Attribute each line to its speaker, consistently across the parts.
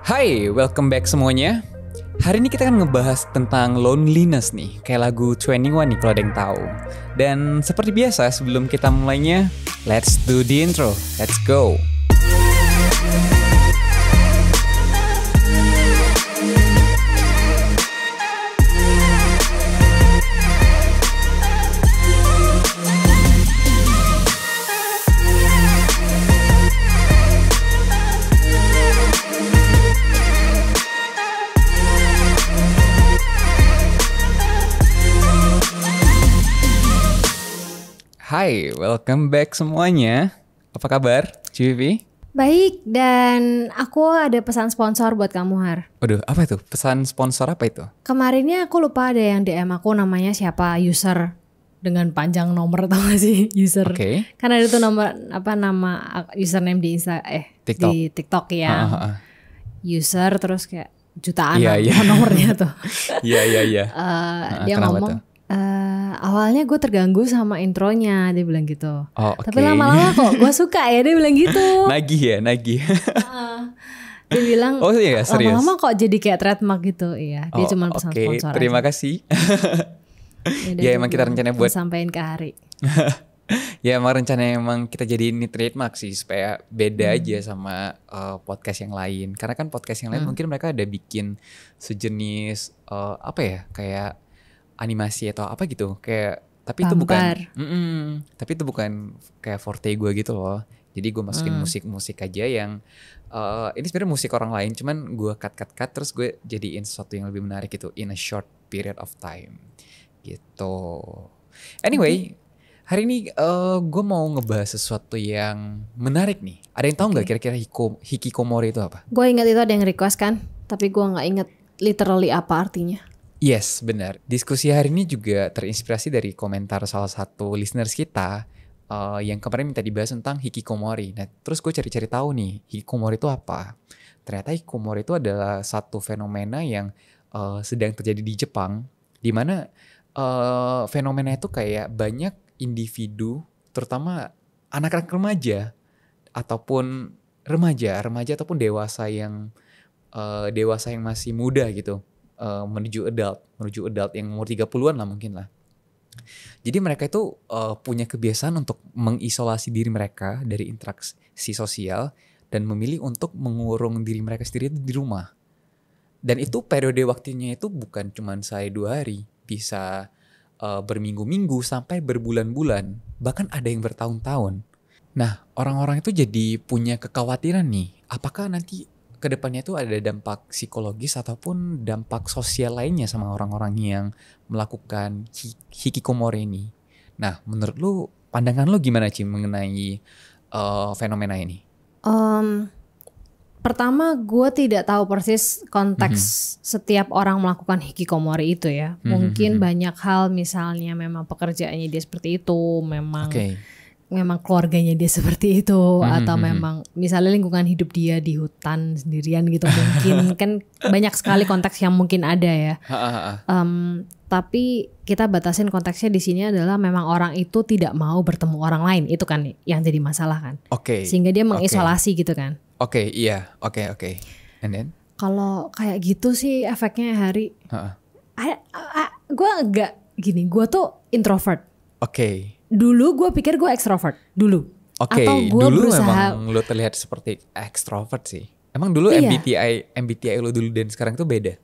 Speaker 1: Hai, welcome back semuanya. Hari ini kita akan ngebahas tentang loneliness nih, kayak lagu 21 nih kalau ada yang tahu. Dan seperti biasa sebelum kita mulainya, let's do the intro. Let's go. Hai, welcome back semuanya. Apa kabar, Civi?
Speaker 2: Baik, dan aku ada pesan sponsor buat kamu, Har.
Speaker 1: Waduh, apa itu? Pesan sponsor apa itu?
Speaker 2: Kemarinnya aku lupa ada yang DM aku namanya siapa, user dengan panjang nomor tau gak sih, user.
Speaker 1: Oke.
Speaker 2: Kan ada tuh nama username di
Speaker 1: TikTok.
Speaker 2: di TikTok ya. User terus kayak jutaan
Speaker 1: Iya.
Speaker 2: nomornya tuh.
Speaker 1: Iya.
Speaker 2: Dia
Speaker 1: Kenapa
Speaker 2: ngomong
Speaker 1: tuh?
Speaker 2: awalnya gue terganggu sama intronya, dia bilang gitu.
Speaker 1: Oh, oke.
Speaker 2: Tapi lama-lama kok gue suka ya, dia bilang gitu.
Speaker 1: Nagih.
Speaker 2: Dia bilang
Speaker 1: Oh iya, serius?
Speaker 2: lama-lama kok jadi kayak trademark gitu. Iya, dia cuma pesan sponsor aja.
Speaker 1: Terima kasih. Ya emang kita rencananya buat
Speaker 2: sampein ke Hari.
Speaker 1: Ya emang rencananya emang kita jadi ini trademark sih supaya beda aja sama podcast yang lain. Karena kan podcast yang lain mungkin mereka ada bikin sejenis apa ya, kayak animasi atau apa gitu, kayak tapi
Speaker 2: Bumper.
Speaker 1: tapi itu bukan kayak forte gue gitu loh. Jadi gue masukin musik aja yang ini sebenarnya musik orang lain, cuman gue cut terus gue jadiin sesuatu yang lebih menarik gitu in a short period of time gitu. Anyway, hari ini gue mau ngebahas sesuatu yang menarik nih. Ada yang tahu nggak kira-kira hikikomori itu apa?
Speaker 2: Gue ingat itu ada yang request kan, tapi gue nggak ingat literally apa artinya.
Speaker 1: Yes, benar. Diskusi hari ini juga terinspirasi dari komentar salah satu listeners kita yang kemarin minta dibahas tentang hikikomori. Nah, terus gue cari-cari tahu nih, hikikomori itu apa? Ternyata hikikomori itu adalah satu fenomena yang sedang terjadi di Jepang, di mana fenomena itu kayak banyak individu, terutama anak-anak remaja ataupun remaja ataupun dewasa yang masih muda gitu. Menuju adult yang umur 30-an lah mungkin lah. Jadi mereka itu punya kebiasaan untuk mengisolasi diri mereka dari interaksi sosial dan memilih untuk mengurung diri mereka sendiri di rumah. Dan itu periode waktunya itu bukan cuma 2 hari, bisa berminggu-minggu sampai berbulan-bulan, bahkan ada yang bertahun-tahun. Nah, orang-orang itu jadi punya kekhawatiran nih, apakah nanti kedepannya itu ada dampak psikologis ataupun dampak sosial lainnya sama orang-orang yang melakukan hikikomori ini. Nah, menurut lu, pandangan lu gimana Ci mengenai fenomena ini?
Speaker 2: Pertama, gue tidak tahu persis konteks setiap orang melakukan hikikomori itu ya. Mungkin banyak hal, misalnya memang pekerjaannya dia seperti itu, memang keluarganya dia seperti itu, atau memang misalnya lingkungan hidup dia di hutan sendirian gitu mungkin. Kan banyak sekali konteks yang mungkin ada ya. Tapi kita batasin konteksnya di sini adalah memang orang itu tidak mau bertemu orang lain, itu kan yang jadi masalah kan. Sehingga dia mengisolasi gitu kan. Oke.
Speaker 1: And then?
Speaker 2: Kalau kayak gitu sih efeknya Hari. Gue agak gini, gue tuh introvert. Dulu gue pikir gue ekstrovert dulu. Atau gue
Speaker 1: dulu
Speaker 2: berusaha.
Speaker 1: Memang lo terlihat seperti ekstrovert sih. Emang dulu MBTI lo dulu dan sekarang tuh beda?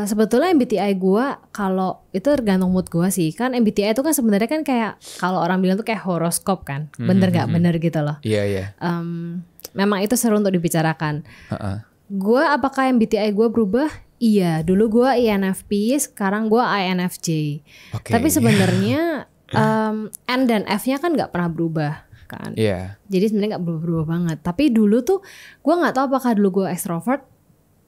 Speaker 2: Sebetulnya MBTI gue kalau itu tergantung mood gue sih. Kan MBTI itu kan sebenarnya kan kayak kalau orang bilang tuh kayak horoskop kan. Bener gak? Bener gitu loh.
Speaker 1: Iya.
Speaker 2: Memang itu seru untuk dibicarakan. Gue apakah MBTI gue berubah? Iya, dulu gue INFP, sekarang gue INFJ. Tapi sebenarnya N dan F-nya kan nggak pernah berubah kan. Jadi sebenarnya nggak berubah banget. Tapi dulu tuh gue nggak tahu apakah dulu gue extrovert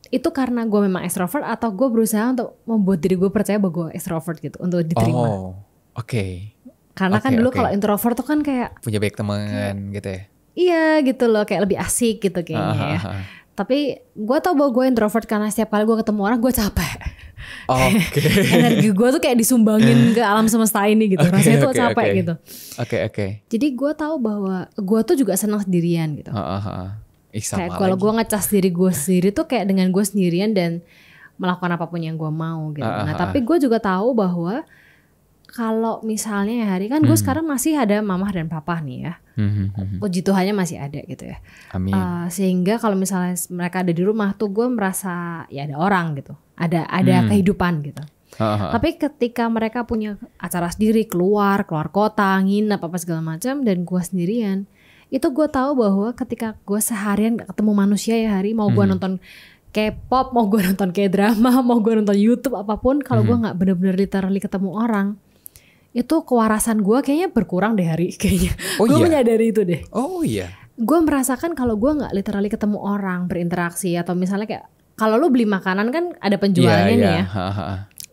Speaker 2: itu karena gue memang extrovert atau gue berusaha untuk membuat diri gue percaya bahwa gue extrovert gitu untuk diterima. Karena kan dulu kalau introvert tuh kan kayak
Speaker 1: punya banyak teman gitu ya.
Speaker 2: Iya gitu loh, kayak lebih asik gitu kayaknya ya. Tapi gue tau bahwa gue introvert karena setiap kali gue ketemu orang gue capek. Energi gue tuh kayak disumbangin ke alam semesta ini gitu. Rasanya tuh capek gitu. Jadi gue tahu bahwa gue tuh juga senang sendirian gitu. Kayak kalau gue ngecas diri gue sendiri tuh kayak dengan gue sendirian dan melakukan apapun yang gue mau gitu. Nah tapi gue juga tahu bahwa kalau misalnya ya Hari kan gue sekarang masih ada mama dan papa nih ya. Puji Tuhannya masih ada gitu ya.
Speaker 1: Amin.
Speaker 2: Sehingga kalau misalnya mereka ada di rumah tuh gue merasa ya ada orang gitu. Ada kehidupan gitu. Tapi ketika mereka punya acara sendiri, keluar kota, nginep apa segala macam, dan gue sendirian, itu gue tahu bahwa ketika gue seharian gak ketemu manusia ya Hari, mau gue nonton K-pop, mau gue nonton K-drama, mau gue nonton YouTube apapun, kalau gue nggak benar-benar literally ketemu orang, itu kewarasan gue kayaknya berkurang deh Hari, kayaknya. Gue menyadari itu deh.
Speaker 1: Oh iya.
Speaker 2: Gue merasakan kalau gue nggak literally ketemu orang, berinteraksi, atau misalnya kayak kalau lu beli makanan kan ada penjualnya nih ya.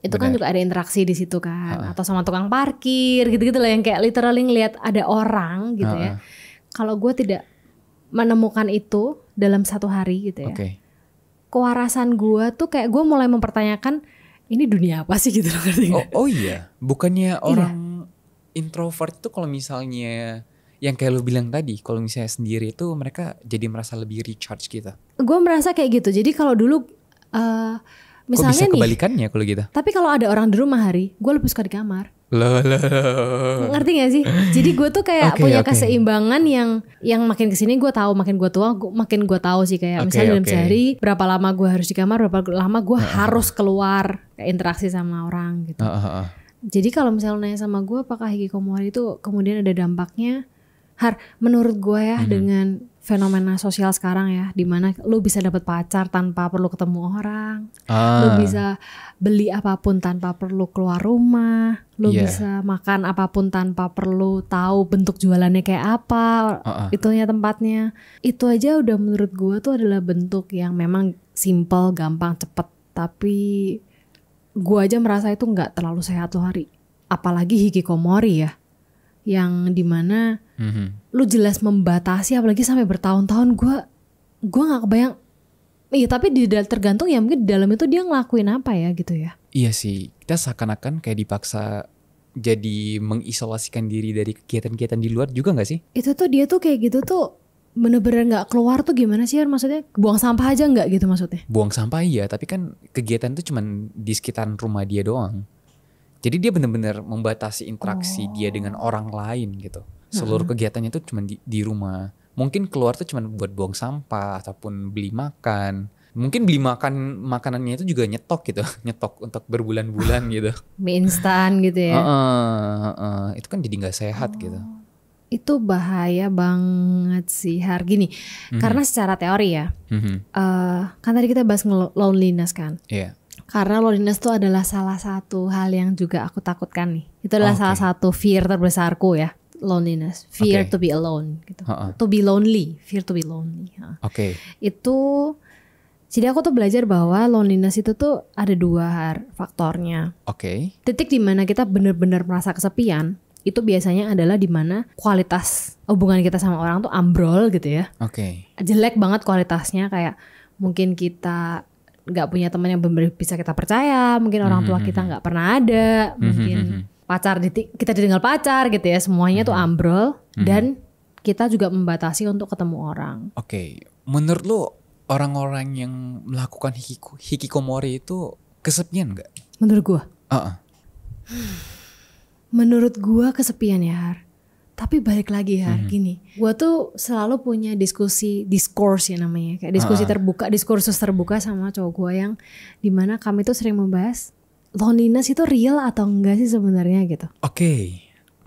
Speaker 2: Itu kan juga ada interaksi di situ kan, atau sama tukang parkir gitu-gitu lah yang kayak literally ngelihat ada orang gitu ya. Kalau gue tidak menemukan itu dalam satu hari gitu ya, kewarasan gue tuh kayak gue mulai mempertanyakan ini dunia apa sih gitu loh.
Speaker 1: Oh iya, bukannya orang introvert itu kalau misalnya yang kayak lu bilang tadi, kalau misalnya sendiri itu mereka jadi merasa lebih recharge gitu.
Speaker 2: Gue merasa kayak gitu. Jadi kalau dulu misalnya
Speaker 1: kok bisa kebalikannya kalau gitu?
Speaker 2: Tapi kalau ada orang di rumah Hari, gue lebih suka di kamar. Ngerti gak sih? Jadi gue tuh kayak punya keseimbangan yang makin kesini gue tahu, makin gue tua makin gue tahu sih kayak misalnya dalam sehari berapa lama gue harus di kamar, berapa lama gue harus keluar kayak interaksi sama orang gitu. Jadi kalau misalnya nanya sama gue apakah hikikomori itu kemudian ada dampaknya, menurut gue ya dengan fenomena sosial sekarang ya, dimana lu bisa dapat pacar tanpa perlu ketemu orang, lu bisa beli apapun tanpa perlu keluar rumah, lu bisa makan apapun tanpa perlu tahu bentuk jualannya kayak apa, itunya tempatnya. Itu aja udah menurut gue tuh adalah bentuk yang memang simple, gampang, cepet. Tapi gue aja merasa itu nggak terlalu sehat loh Hari. Apalagi hikikomori ya, yang dimana lu jelas membatasi, apalagi sampai bertahun-tahun. Gue nggak kebayang. Iya tapi tergantung ya, mungkin di dalam itu dia ngelakuin apa ya gitu ya.
Speaker 1: Iya sih, kita seakan-akan kayak dipaksa jadi mengisolasikan diri dari kegiatan-kegiatan di luar juga nggak sih? Itu
Speaker 2: tuh dia tuh kayak gitu tuh bener-bener nggak keluar tuh gimana sih? Maksudnya buang sampah aja nggak gitu maksudnya?
Speaker 1: Buang sampah iya, tapi kan kegiatan tuh cuman di sekitaran rumah dia doang. Jadi dia benar-benar membatasi interaksi dia dengan orang lain gitu. Seluruh kegiatannya tuh cuma di rumah. Mungkin keluar tuh cuma buat buang sampah ataupun beli makan. Mungkin beli makanannya itu juga nyetok gitu, nyetok untuk berbulan-bulan gitu.
Speaker 2: Mie instan gitu ya.
Speaker 1: Itu kan jadi nggak sehat gitu.
Speaker 2: Itu bahaya banget sih gini. Karena secara teori ya, kan tadi kita bahas loneliness kan.
Speaker 1: Iya.
Speaker 2: Karena loneliness itu adalah salah satu hal yang juga aku takutkan nih. Itu adalah salah satu fear terbesarku ya. Loneliness, fear to be alone gitu. To be lonely, fear to be lonely. Itu, jadi aku tuh belajar bahwa loneliness itu tuh ada dua faktornya. Titik dimana kita benar-benar merasa kesepian, itu biasanya adalah dimana kualitas hubungan kita sama orang tuh ambrol gitu ya. Jelek banget kualitasnya, kayak mungkin kita nggak punya teman yang benar-benar bisa kita percaya, mungkin orang tua kita nggak pernah ada, mungkin pacar kita ditinggal pacar gitu ya, semuanya tuh ambrol, dan kita juga membatasi untuk ketemu orang.
Speaker 1: Menurut lo orang-orang yang melakukan hikikomori itu kesepian nggak?
Speaker 2: Menurut gua, menurut gua kesepian ya Tapi balik lagi gini, gue tuh selalu punya diskurs ya namanya, kayak diskusi terbuka, diskursus terbuka sama cowok gue yang dimana kami tuh sering membahas loneliness itu real atau enggak sih sebenarnya gitu.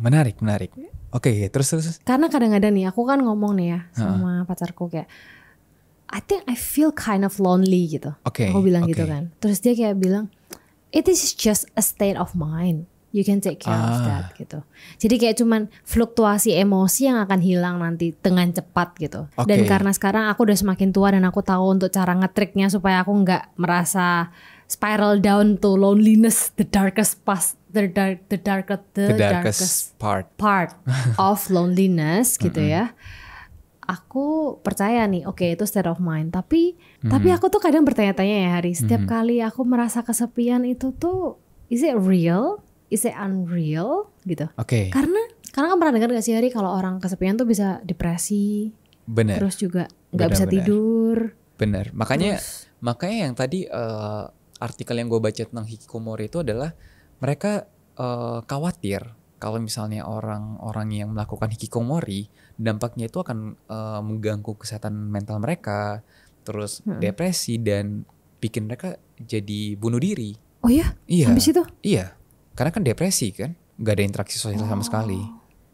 Speaker 1: Menarik. Terus. Karena
Speaker 2: kadang-kadang nih aku kan ngomong nih ya sama pacarku kayak, I think I feel kind of lonely gitu. Aku bilang gitu kan. Terus dia kayak bilang, it is just a state of mind. You can take care of that gitu. Jadi kayak cuman fluktuasi emosi yang akan hilang nanti dengan cepat gitu. Dan karena sekarang aku udah semakin tua dan aku tahu untuk cara ngetriknya supaya aku nggak merasa spiral down to loneliness, the darkest part of loneliness gitu ya. Aku percaya nih, itu state of mind. Tapi aku tuh kadang bertanya-tanya ya Hari, setiap kali aku merasa kesepian itu tuh, is it real? Is it unreal gitu? Karena kan pernah dengar gak sih Hari kalau orang kesepian tuh bisa depresi.
Speaker 1: Bener.
Speaker 2: Terus juga nggak bisa tidur.
Speaker 1: Bener, makanya yang tadi artikel yang gue baca tentang hikikomori itu adalah mereka khawatir kalau misalnya orang-orang yang melakukan hikikomori, dampaknya itu akan mengganggu kesehatan mental mereka, terus depresi dan bikin mereka jadi bunuh diri.
Speaker 2: Oh ya?
Speaker 1: Iya.
Speaker 2: Habis itu?
Speaker 1: Iya, karena kan depresi kan, nggak ada interaksi sosial sama sekali.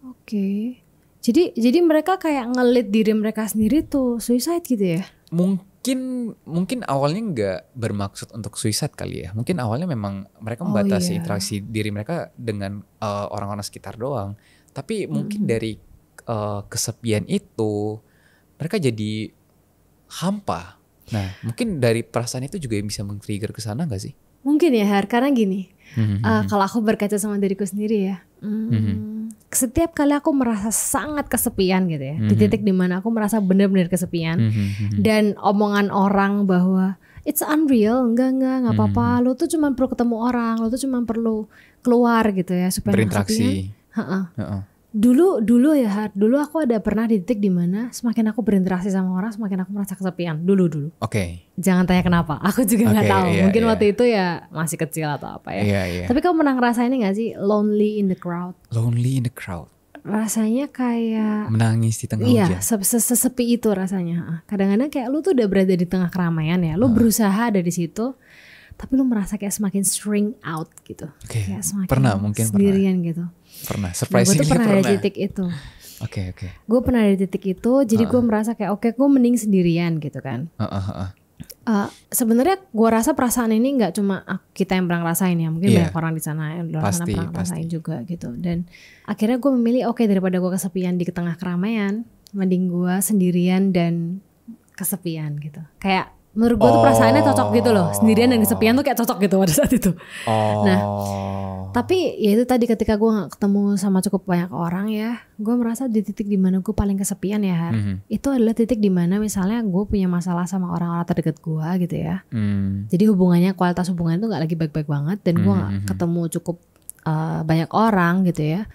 Speaker 2: Oke. Jadi mereka kayak ngelit diri mereka sendiri tuh suicide gitu ya?
Speaker 1: Mungkin awalnya nggak bermaksud untuk suicide kali ya. Mungkin awalnya memang mereka membatasi interaksi diri mereka dengan orang-orang sekitar doang. Tapi mungkin dari kesepian itu mereka jadi hampa. Nah, mungkin dari perasaan itu juga bisa men-trigger ke sana nggak sih?
Speaker 2: Mungkin ya, Har, karena gini. Kalau aku berkaca sama diriku sendiri ya, setiap kali aku merasa sangat kesepian gitu ya, di titik dimana aku merasa benar-benar kesepian, dan omongan orang bahwa it's unreal, enggak apa-apa, lo tuh cuma perlu ketemu orang, lo tuh cuma perlu keluar gitu ya supaya
Speaker 1: berinteraksi.
Speaker 2: Dulu ya, Har, dulu aku ada pernah di titik dimana semakin aku berinteraksi sama orang, semakin aku merasa kesepian. Dulu.
Speaker 1: Oke.
Speaker 2: Jangan tanya kenapa, aku juga nggak tahu. Mungkin waktu itu ya masih kecil atau apa ya. Tapi kamu pernah ngerasain ini nggak sih, lonely in the crowd?
Speaker 1: Lonely in the crowd.
Speaker 2: Rasanya kayak
Speaker 1: menangis di tengah hujan.
Speaker 2: Iya, sesepi itu rasanya. Kadang-kadang kayak lu tuh udah berada di tengah keramaian ya, lu berusaha ada di situ, tapi lu merasa kayak semakin string out gitu. Kayak semakin sendirian gitu.
Speaker 1: Pernah, surprisingly
Speaker 2: gue tuh pernah ada di titik itu.
Speaker 1: Oke.
Speaker 2: Gue pernah ada di titik itu, jadi gue merasa kayak oke, gue mending sendirian gitu kan. Sebenarnya gue rasa perasaan ini nggak cuma kita yang pernah ngerasain ya, mungkin banyak orang di sana yang di luar sana pernah ngerasain juga gitu. Dan akhirnya gue memilih oke, daripada gue kesepian di tengah keramaian, mending gue sendirian dan kesepian gitu. Kayak menurut gue tuh perasaannya cocok gitu loh, sendirian dan kesepian tuh kayak cocok gitu pada saat itu. Nah, tapi ya itu tadi ketika gue gak ketemu sama cukup banyak orang ya, gue merasa di titik dimana gue paling kesepian ya, Har. Itu adalah titik dimana misalnya gue punya masalah sama orang-orang terdekat gue gitu ya. Jadi kualitas hubungannya tuh gak lagi baik-baik banget, dan gue gak ketemu cukup banyak orang gitu ya.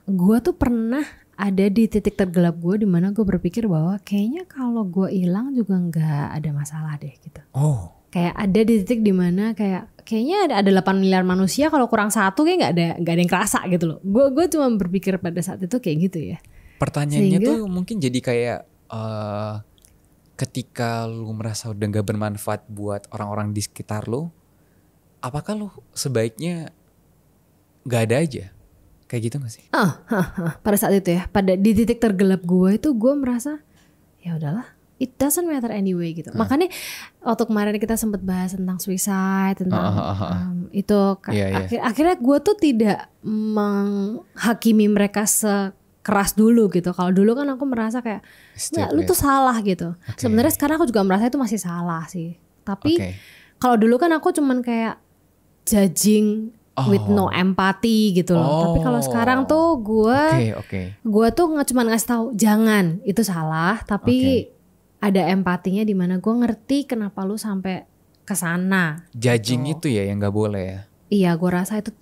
Speaker 2: Gue tuh pernah ada di titik tergelap gue, dimana gue berpikir bahwa kayaknya kalau gue hilang juga nggak ada masalah deh gitu. Kayak ada di titik dimana kayaknya ada 8 miliar manusia, kalau kurang satu kayak nggak ada yang kerasa gitu loh. Gue cuma berpikir pada saat itu kayak gitu ya.
Speaker 1: Pertanyaannya tuh mungkin jadi kayak ketika lu merasa udah nggak bermanfaat buat orang-orang di sekitar lu, apakah lu sebaiknya nggak ada aja? Kayak gitu gak sih?
Speaker 2: Pada saat itu ya, di titik tergelap gue itu gue merasa ya udahlah, it doesn't matter anyway gitu. Makanya waktu kemarin kita sempat bahas tentang suicide, tentang itu akhirnya gue tuh tidak menghakimi mereka sekeras dulu gitu. Kalau dulu kan aku merasa kayak nggak, lu tuh salah gitu. Sebenarnya sekarang aku juga merasa itu masih salah sih. Tapi kalau dulu kan aku cuman kayak judging with no empathy gitu loh. Tapi kalau sekarang tuh gue tuh nggak cuma ngasih tahu jangan itu salah, tapi ada empatinya di mana gue ngerti kenapa lu sampai kesana.
Speaker 1: Judging gitu. Itu ya yang nggak boleh ya.
Speaker 2: Iya, gue rasa itu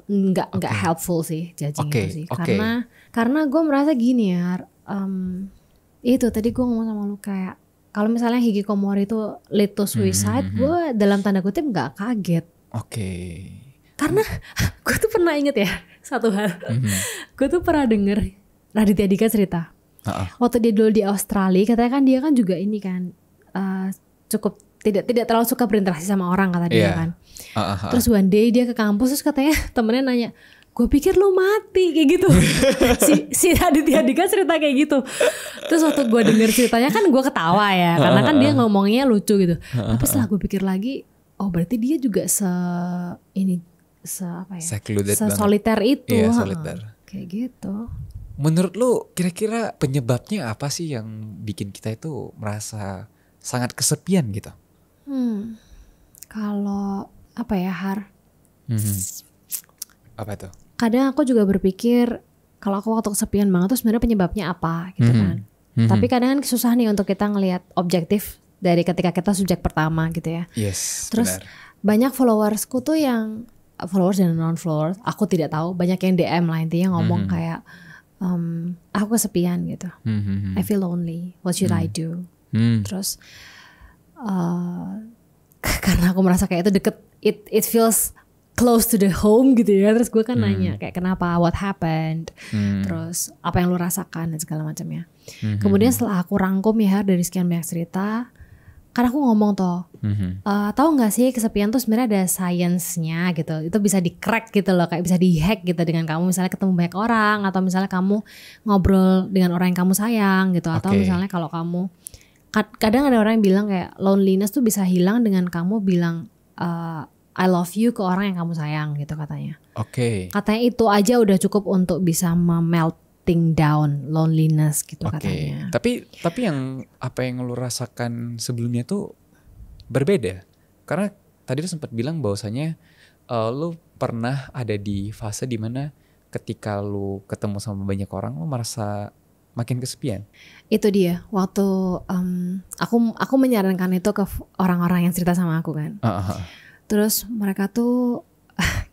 Speaker 2: nggak helpful sih judging itu sih. Karena gue merasa gini ya, itu tadi gue ngomong sama lu kayak kalau misalnya hikikomori itu lead to suicide, gue dalam tanda kutip nggak kaget. Karena gue tuh pernah inget ya satu hal. Gue tuh pernah denger Raditya Dika cerita. Waktu dia dulu di Australia, katanya kan dia kan juga ini kan cukup tidak terlalu suka berinteraksi sama orang kata dia kan. Terus one day dia ke kampus, terus katanya temennya nanya, gue pikir lu mati kayak gitu. si Raditya Dika cerita kayak gitu. Terus waktu gue denger ceritanya kan gue ketawa ya, karena kan dia ngomongnya lucu gitu. Tapi setelah gue pikir lagi, oh berarti dia juga soliter itu.
Speaker 1: Iya, soliter.
Speaker 2: Kayak gitu.
Speaker 1: Menurut lu kira-kira penyebabnya apa sih yang bikin kita itu merasa sangat kesepian gitu?
Speaker 2: Kalau apa ya, Har?
Speaker 1: Apa tuh?
Speaker 2: Kadang aku juga berpikir kalau aku waktu kesepian banget tuh sebenarnya penyebabnya apa gitu kan. Tapi kadang kan susah nih untuk kita ngelihat objektif dari ketika kita subjek pertama gitu ya.
Speaker 1: Yes.
Speaker 2: Terus banyak followersku tuh yang followers dan non followers, aku tidak tahu, banyak yang DM lah intinya ngomong kayak aku kesepian gitu. I feel lonely. What should I do? Terus karena aku merasa kayak itu deket, it feels close to the home gitu ya. Terus gue kan nanya kayak kenapa, what happened, terus apa yang lu rasakan dan segala macamnya. Kemudian setelah aku rangkum ya dari sekian banyak cerita, kan aku ngomong toh, tahu nggak sih kesepian tuh sebenarnya ada science-nya gitu. Itu bisa di-crack gitu loh, kayak bisa di-hack gitu dengan kamu misalnya ketemu banyak orang, atau misalnya kamu ngobrol dengan orang yang kamu sayang gitu, atau misalnya kalau kamu kadang ada orang yang bilang kayak loneliness tuh bisa hilang dengan kamu bilang I love you ke orang yang kamu sayang gitu katanya. Katanya itu aja udah cukup untuk bisa melting down loneliness gitu katanya.
Speaker 1: Tapi yang apa yang lu rasakan sebelumnya tuh berbeda. Karena tadi lu sempat bilang bahwasanya lu pernah ada di fase dimana ketika lu ketemu sama banyak orang lu merasa makin kesepian.
Speaker 2: Itu dia waktu aku menyarankan itu ke orang-orang yang cerita sama aku kan. Terus mereka tuh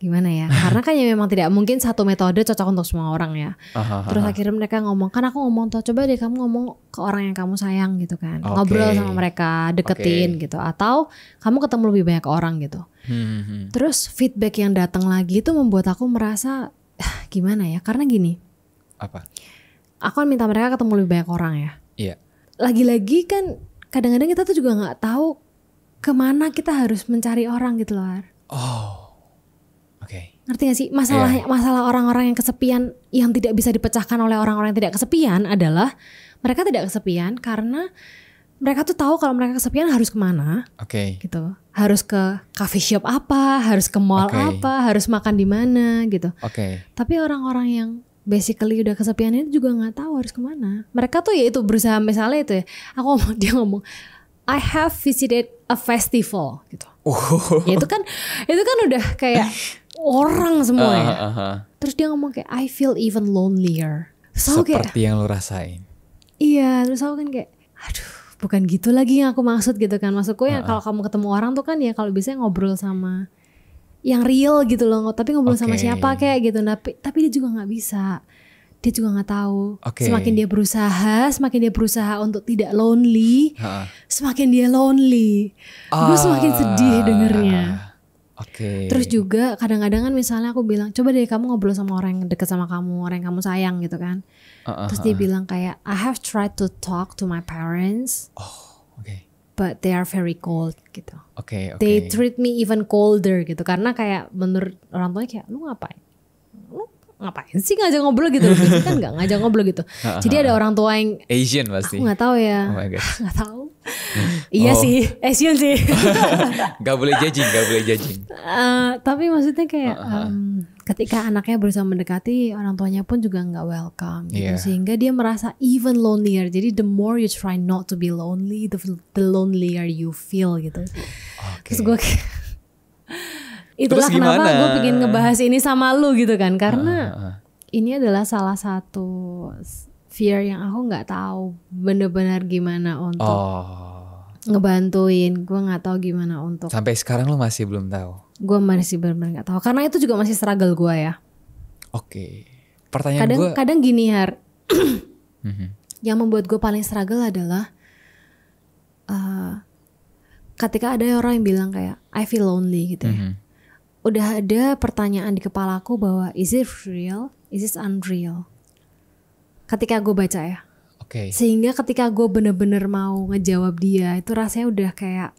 Speaker 2: gimana ya? Karena kan ya memang tidak mungkin satu metode cocok untuk semua orang ya. Terus akhirnya mereka ngomong, kan aku ngomong tuh coba deh kamu ngomong ke orang yang kamu sayang gitu kan. Ngobrol sama mereka, deketin gitu. Atau kamu ketemu lebih banyak orang gitu. Terus feedback yang datang lagi itu membuat aku merasa gimana ya? Karena gini.
Speaker 1: Apa?
Speaker 2: Aku kan minta mereka ketemu lebih banyak orang ya.
Speaker 1: Iya.
Speaker 2: Lagi-lagi kan kadang-kadang kita tuh juga nggak tahu kemana kita harus mencari orang gitu loh. Ngerti gak sih? Masalah orang-orang yang kesepian yang tidak bisa dipecahkan oleh orang-orang yang tidak kesepian adalah mereka tidak kesepian karena mereka tuh tahu kalau mereka kesepian harus kemana. Gitu. Harus ke coffee shop apa, harus ke mall apa, harus makan di mana gitu. Tapi orang-orang yang basically udah kesepian itu juga nggak tahu harus kemana. Mereka tuh ya itu berusaha, misalnya itu ya, dia ngomong I have visited a festival gitu. Ya itu kan udah kayak orang semua ya. Terus dia ngomong kayak I feel even lonelier. So,
Speaker 1: seperti kayak, yang lo rasain.
Speaker 2: Iya, terus aku kan kayak aduh, bukan gitu lagi yang aku maksud gitu kan. Maksudku ya kalau kamu ketemu orang tuh kan ya kalau bisa ngobrol sama yang real gitu loh. Tapi ngobrol sama siapa kayak gitu. Tapi dia juga gak bisa. Dia juga gak tahu. Semakin dia berusaha untuk tidak lonely, semakin dia lonely. Gue semakin sedih dengernya. Terus juga kadang-kadang kan misalnya aku bilang coba deh kamu ngobrol sama orang yang deket sama kamu, orang yang kamu sayang gitu kan. Terus dia bilang kayak I have tried to talk to my parents, but they are very cold gitu. They treat me even colder gitu. Karena kayak menurut orang tuanya kayak lu ngapain sih ngajak ngobrol gitu. Biasanya kan gak ngajak ngobrol gitu. Jadi ada orang tua yang
Speaker 1: Asian pasti.
Speaker 2: Aku gak tahu ya. Gak tahu. Iya sih, Asian sih.
Speaker 1: Gak boleh judging.
Speaker 2: Tapi maksudnya kayak ketika anaknya berusaha mendekati, orang tuanya pun juga gak welcome gitu. Sehingga dia merasa even lonelier. Jadi the more you try not to be lonely, the lonelier you feel gitu. Terus gue kayak itulah kenapa gue pengen ngebahas ini sama lu gitu kan. Karena ini adalah salah satu fear yang aku gak tahu benar-benar gimana untuk ngebantuin. Gue gak tahu gimana untuk. Sampai
Speaker 1: sekarang lu masih belum tahu?
Speaker 2: Gue masih benar-benar gak tahu. Karena itu juga masih struggle gue ya.
Speaker 1: Pertanyaan gue
Speaker 2: kadang gini Har. Yang membuat gue paling struggle adalah ketika ada orang yang bilang kayak I feel lonely gitu ya. Udah ada pertanyaan di kepalaku bahwa is it real? Is it unreal? Ketika gue baca ya. Sehingga ketika gue bener-bener mau ngejawab dia, itu rasanya udah kayak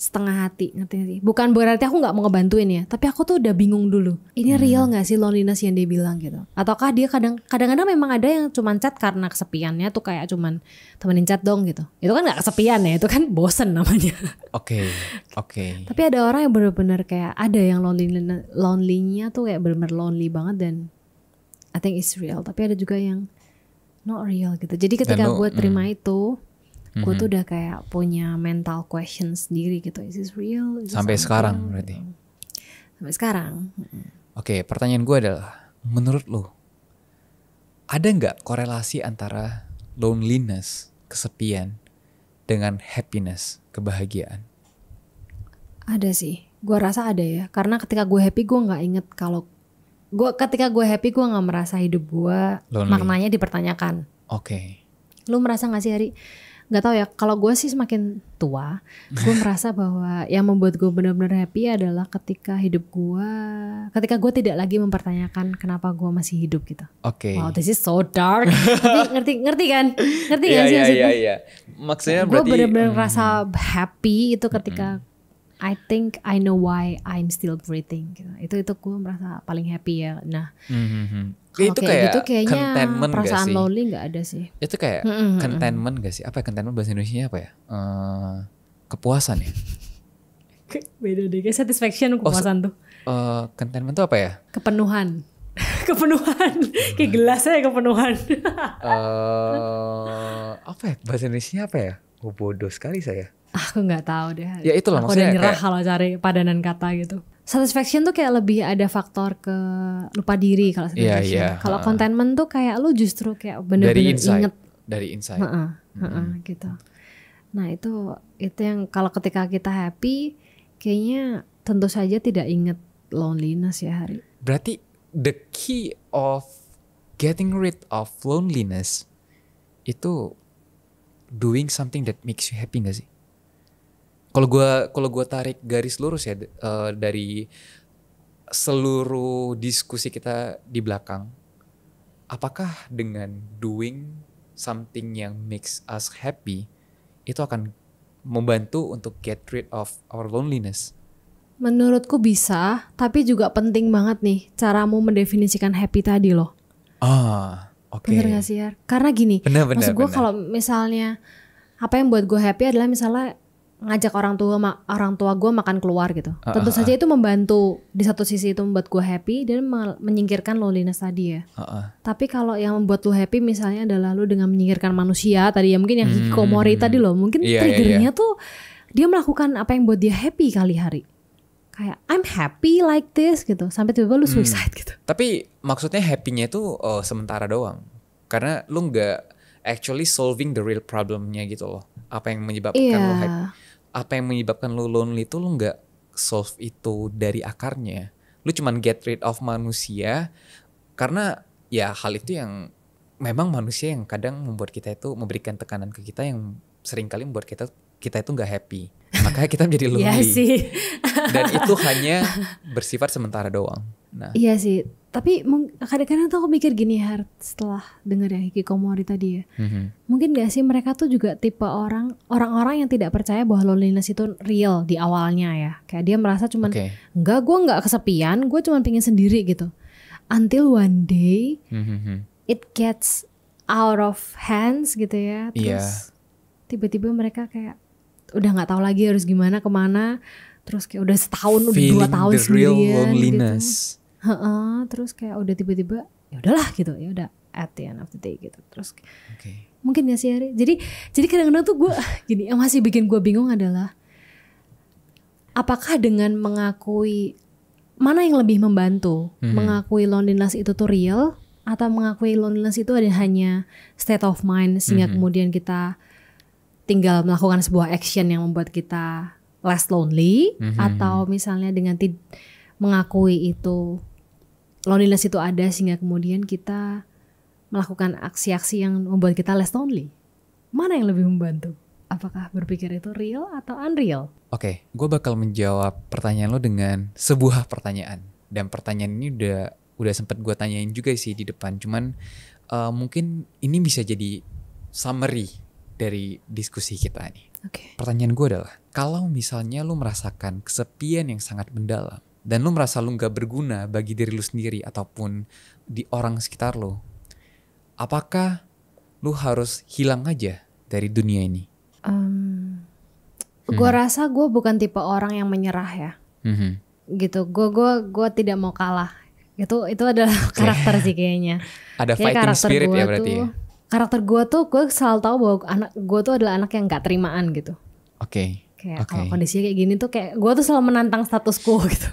Speaker 2: setengah hati, ngerti gak sih? Bukan berarti aku gak mau ngebantuin ya, tapi aku tuh udah bingung dulu. Ini real gak sih loneliness yang dia bilang gitu? Ataukah dia kadang-kadang memang ada yang cuman chat karena kesepiannya tuh kayak cuman temenin chat dong gitu. Itu kan gak kesepian ya, itu kan bosen namanya. Tapi ada orang yang bener-bener kayak ada yang lonely-nya tuh kayak bener-bener lonely banget dan I think it's real. Tapi ada juga yang not real gitu. Jadi ketika gue terima itu, gue tuh udah kayak punya mental question sendiri gitu. Is this real?
Speaker 1: Sampai sekarang berarti?
Speaker 2: Sampai sekarang.
Speaker 1: Pertanyaan gue adalah, menurut lo ada gak korelasi antara loneliness, kesepian, dengan happiness, kebahagiaan?
Speaker 2: Ada sih, gue rasa ada ya. Karena ketika gue happy gue gak inget kalau ketika gue happy gue nggak merasa hidup gue maknanya dipertanyakan. Lu merasa nggak sih Hari? Nggak tahu ya. Kalau gue sih semakin tua, gue merasa bahwa yang membuat gue benar-benar happy adalah ketika gue tidak lagi mempertanyakan kenapa gue masih hidup gitu. Wow, this is so dark. Tapi ngerti kan? Ngerti nggak sih maksudnya? Iya.
Speaker 1: Maksudnya
Speaker 2: gue benar-benar rasa happy itu ketika I think I know why I'm still breathing gitu. Itu gue merasa paling happy ya. Nah,
Speaker 1: itu kayak
Speaker 2: gitu kayaknya
Speaker 1: contentment
Speaker 2: perasaan
Speaker 1: gak sih?
Speaker 2: lonely gak ada sih.
Speaker 1: Itu kayak contentment gak sih? Apa ya contentment bahasa Indonesianya apa ya? Kepuasan ya?
Speaker 2: Beda deh, kayak satisfaction kepuasan tuh.
Speaker 1: Contentment tuh apa ya?
Speaker 2: Kepenuhan. Kepenuhan. Kayak gelas aja kepenuhan.
Speaker 1: Apa ya? Bahasa Indonesianya apa ya? Bodoh sekali saya.
Speaker 2: Aku nggak tahu deh.
Speaker 1: Ya itulah
Speaker 2: aku
Speaker 1: maksudnya.
Speaker 2: Aku udah nyerah kalau cari padanan kata gitu. Satisfaction tuh kayak lebih ada faktor ke lupa diri kalau satisfaction. Kalau contentment tuh kayak lu justru kayak bener-bener inget.
Speaker 1: Dari insight.
Speaker 2: Gitu. Nah itu yang kalau ketika kita happy, kayaknya tentu saja tidak inget loneliness ya Hari.
Speaker 1: Berarti the key of getting rid of loneliness itu doing something that makes you happy gak sih? Kalau gue tarik garis lurus ya dari seluruh diskusi kita di belakang, apakah dengan doing something yang makes us happy itu akan membantu untuk get rid of our loneliness?
Speaker 2: Menurutku bisa, tapi juga penting banget nih caramu mendefinisikan happy tadi loh. Bener gak sih ya? Karena gini, maksud gue kalau misalnya apa yang buat gue happy adalah misalnya ngajak orang tua gue makan keluar gitu. Tentu saja itu membantu di satu sisi, itu membuat gue happy dan menyingkirkan loneliness tadi ya. Tapi kalau yang membuat lu happy misalnya adalah lu dengan menyingkirkan manusia tadi ya, mungkin yang hikikomori tadi loh, mungkin triggernya tuh dia melakukan apa yang buat dia happy kali Hari. Kayak I'm happy like this gitu, sampai tiba-tiba lu suicide gitu.
Speaker 1: Tapi maksudnya happy-nya itu sementara doang, karena lu nggak actually solving the real problemnya gitu loh. Apa yang menyebabkan lu happy, apa yang menyebabkan lu lonely itu lu nggak solve itu dari akarnya. Lu cuman get rid of manusia, karena ya hal itu yang memang manusia yang kadang membuat kita itu memberikan tekanan ke kita yang seringkali membuat kita itu nggak happy. Makanya kita menjadi lonely.
Speaker 2: Iya sih.
Speaker 1: Dan itu hanya bersifat sementara doang. Nah.
Speaker 2: Iya sih. Tapi kadang-kadang tuh aku mikir gini setelah denger ya hikikomori tadi ya. Mungkin gak sih mereka tuh juga tipe orang-orang yang tidak percaya bahwa loneliness itu real di awalnya ya. Kayak dia merasa cuman enggak, gue gak kesepian, gue cuman pengen sendiri gitu. Until one day it gets out of hands gitu ya. Terus tiba-tiba mereka kayak udah gak tahu lagi harus gimana, kemana. Terus kayak udah setahun, udah 2 tahun sendirian gitu. Terus kayak udah tiba-tiba ya udahlah gitu, ya udah at the end of the day gitu. Terus mungkin gak sih Hari? Jadi kadang-kadang tuh gue gini, yang masih bikin gue bingung adalah apakah dengan mengakui mana yang lebih membantu, mengakui loneliness itu tuh real atau mengakui loneliness itu ada hanya state of mind sehingga kemudian kita tinggal melakukan sebuah action yang membuat kita less lonely, atau misalnya dengan mengakui itu loneliness itu ada sehingga kemudian kita melakukan aksi-aksi yang membuat kita less lonely. Mana yang lebih membantu? Apakah berpikir itu real atau unreal?
Speaker 1: Oke, gue bakal menjawab pertanyaan lo dengan sebuah pertanyaan. Dan pertanyaan ini udah sempet gue tanyain juga sih di depan. Cuman mungkin ini bisa jadi summary dari diskusi kita nih. Pertanyaan gue adalah, kalau misalnya lo merasakan kesepian yang sangat mendalam dan lu merasa lu gak berguna bagi diri lu sendiri ataupun di orang sekitar lu, apakah lu harus hilang aja dari dunia ini?
Speaker 2: Gue rasa gue bukan tipe orang yang menyerah ya. Gitu, gue tidak mau kalah. Itu adalah karakter sih kayaknya.
Speaker 1: Ada fighting spirit ya berarti ya?
Speaker 2: Karakter gue selalu tahu bahwa anak gue tuh adalah anak yang gak terimaan gitu. Kayak kalau kondisinya kayak gini tuh kayak gue tuh selalu menantang status quo gitu.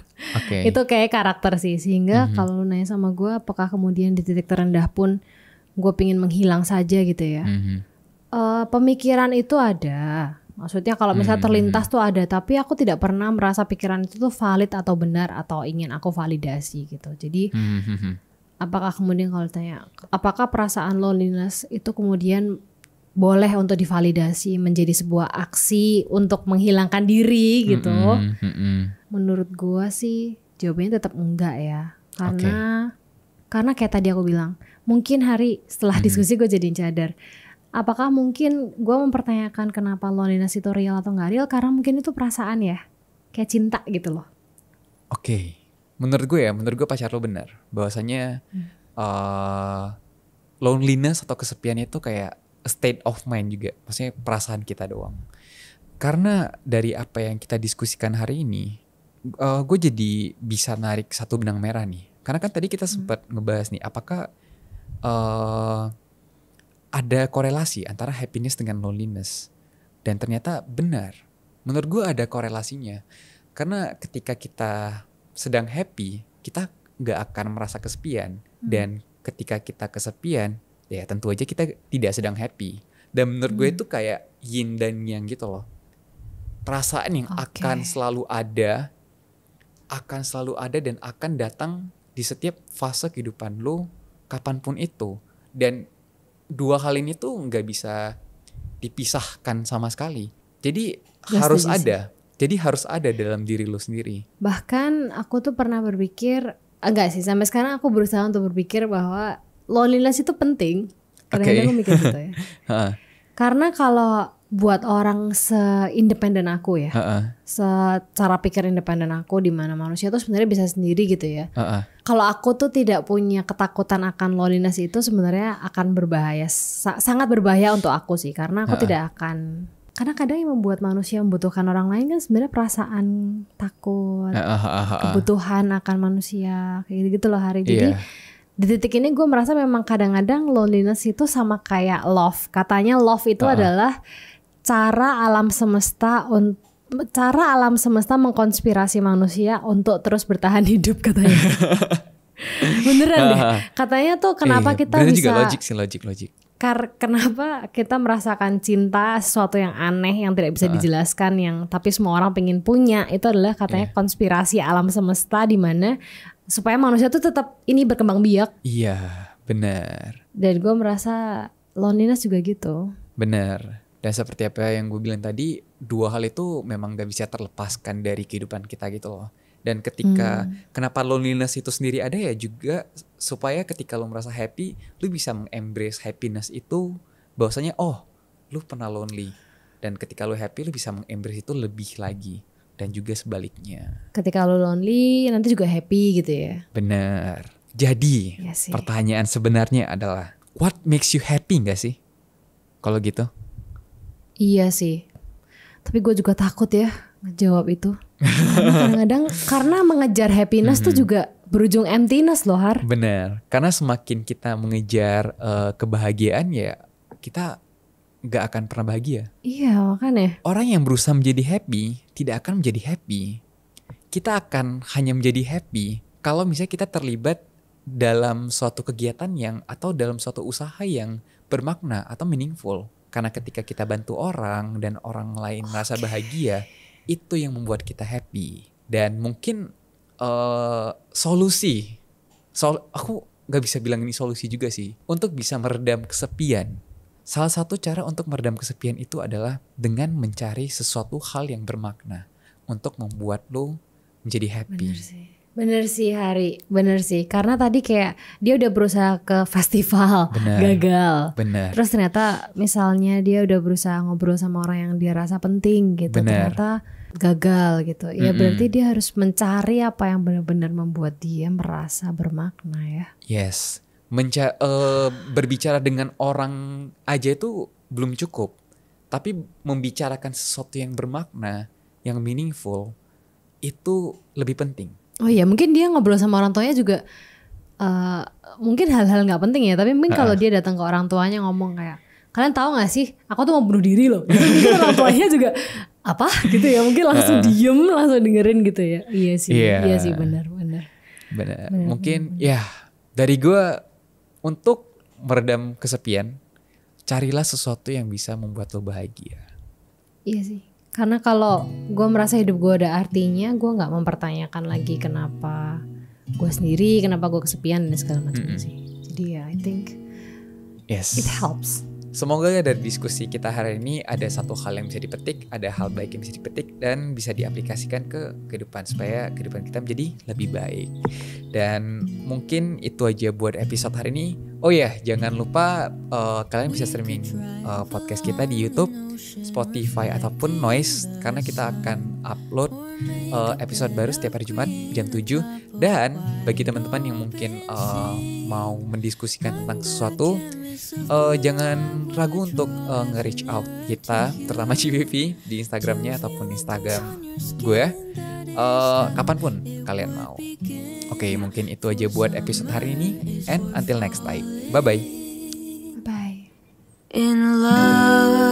Speaker 2: Itu kayak karakter sih. Sehingga kalau lu nanya sama gue apakah kemudian di titik terendah pun gue pingin menghilang saja gitu ya. Pemikiran itu ada. Maksudnya kalau misalnya terlintas tuh ada, tapi aku tidak pernah merasa pikiran itu tuh valid atau benar atau ingin aku validasi gitu. Jadi apakah kemudian kalau tanya, apakah perasaan loneliness itu kemudian boleh untuk divalidasi menjadi sebuah aksi untuk menghilangkan diri gitu? Menurut gua sih jawabannya tetap enggak ya. Karena kayak tadi aku bilang, mungkin hari setelah diskusi gue jadi sadar, apakah mungkin gue mempertanyakan kenapa loneliness itu real atau gak real, karena mungkin itu perasaan ya, kayak cinta gitu loh.
Speaker 1: Oke. Menurut gue pacar lo benar, bahwasanya loneliness atau kesepian itu kayak a state of mind juga, maksudnya perasaan kita doang. Karena dari apa yang kita diskusikan hari ini, gue jadi bisa narik satu benang merah nih. Karena kan tadi kita sempat ngebahas nih, apakah ada korelasi antara happiness dengan loneliness. Dan ternyata benar. Menurut gue ada korelasinya. Karena ketika kita sedang happy, kita gak akan merasa kesepian. Dan ketika kita kesepian, ya tentu aja kita tidak sedang happy. Dan menurut gue itu kayak yin dan yang gitu loh. Perasaan yang akan selalu ada dan akan datang di setiap fase kehidupan lo, kapanpun itu. Dan dua hal ini tuh nggak bisa dipisahkan sama sekali. Jadi harus ada. Jadi harus ada dalam diri lo sendiri.
Speaker 2: Bahkan aku tuh pernah berpikir, enggak sih, sampai sekarang aku berusaha untuk berpikir bahwa loneliness itu penting. Kadang-kadang aku mikir gitu ya. Karena kalau buat orang se-independen aku ya, secara pikir independen aku, di mana manusia tuh sebenarnya bisa sendiri gitu ya. Kalau aku tuh tidak punya ketakutan akan loneliness itu sebenarnya akan berbahaya, sangat berbahaya untuk aku sih, karena aku tidak akan. Karena kadang yang membuat manusia membutuhkan orang lain kan sebenarnya perasaan takut, kebutuhan akan manusia, kayak gitu loh Hari. Jadi di titik ini gue merasa memang kadang-kadang loneliness itu sama kayak love. Katanya love itu adalah cara alam semesta mengkonspirasi manusia untuk terus bertahan hidup katanya. Beneran deh. Katanya tuh kenapa kita bisa
Speaker 1: juga logik.
Speaker 2: Kenapa kita merasakan cinta, sesuatu yang aneh yang tidak bisa dijelaskan, yang tapi semua orang pengen punya, itu adalah katanya konspirasi alam semesta, di mana supaya manusia tuh tetap ini berkembang biak.
Speaker 1: Iya, benar.
Speaker 2: Dan gue merasa loneliness juga gitu.
Speaker 1: Benar. Dan seperti apa yang gue bilang tadi, dua hal itu memang gak bisa terlepaskan dari kehidupan kita gitu loh. Dan ketika kenapa loneliness itu sendiri ada ya juga supaya ketika lo merasa happy, lo bisa mengembrace happiness itu, bahwasanya lo pernah lonely. Dan ketika lo happy, lo bisa mengembrace itu lebih lagi. Dan juga sebaliknya.
Speaker 2: Ketika lo lonely, nanti juga happy gitu ya.
Speaker 1: Benar. Jadi pertanyaan sebenarnya adalah, what makes you happy gak sih? Kalau gitu?
Speaker 2: Iya sih. Tapi gue juga takut ya ngejawab itu. Kadang-kadang karena mengejar happiness tuh juga berujung emptiness loh Har.
Speaker 1: Benar. Karena semakin kita mengejar kebahagiaan ya kita gak akan pernah bahagia.
Speaker 2: Iya makanya.
Speaker 1: Orang yang berusaha menjadi happy tidak akan menjadi happy. Kita akan hanya menjadi happy kalau misalnya kita terlibat dalam suatu kegiatan yang atau dalam suatu usaha yang bermakna atau meaningful. Karena ketika kita bantu orang dan orang lain merasa bahagia, itu yang membuat kita happy. Dan mungkin solusi, aku gak bisa bilang ini solusi juga sih, untuk bisa meredam kesepian. Salah satu cara untuk meredam kesepian itu adalah dengan mencari sesuatu hal yang bermakna untuk membuat lo menjadi happy.
Speaker 2: Bener sih Hari, bener sih. Karena tadi kayak dia udah berusaha ke festival, gagal.
Speaker 1: Bener.
Speaker 2: Terus ternyata misalnya dia udah berusaha ngobrol sama orang yang dia rasa penting gitu, ternyata gagal gitu. Ya berarti dia harus mencari apa yang benar-benar membuat dia merasa bermakna ya.
Speaker 1: Yes, berbicara dengan orang aja itu belum cukup. Tapi membicarakan sesuatu yang bermakna, yang meaningful, itu lebih penting.
Speaker 2: Oh iya, mungkin dia ngobrol sama orang tuanya juga mungkin hal-hal gak penting ya. Tapi mungkin kalau dia datang ke orang tuanya ngomong kayak, kalian tahu gak sih aku tuh mau bunuh diri loh. Mungkin orang tuanya juga apa gitu ya. Mungkin langsung diem, langsung dengerin gitu ya. Iya sih benar. Mungkin ya dari gue, untuk meredam kesepian, carilah sesuatu yang bisa membuat lo bahagia. Iya sih. Karena kalau gue merasa hidup gue ada artinya, gue nggak mempertanyakan lagi kenapa gue sendiri, kenapa gue kesepian dan segala macamnya sih. Jadi ya, I think it helps.
Speaker 1: Semoga dari diskusi kita hari ini ada satu hal yang bisa dipetik, ada hal baik yang bisa dipetik dan bisa diaplikasikan ke kehidupan supaya kehidupan kita menjadi lebih baik. Dan mungkin itu aja buat episode hari ini. Oh ya, jangan lupa kalian bisa streaming podcast kita di YouTube, Spotify ataupun Noise karena kita akan upload episode baru setiap hari Jumat jam 7. Dan bagi teman-teman yang mungkin mau mendiskusikan tentang sesuatu, jangan ragu untuk nge-reach out kita, terutama CVV di Instagramnya ataupun Instagram gue, kapanpun kalian mau. Oke, mungkin itu aja buat episode hari ini, and until next time, bye-bye.
Speaker 2: Bye.
Speaker 3: In love.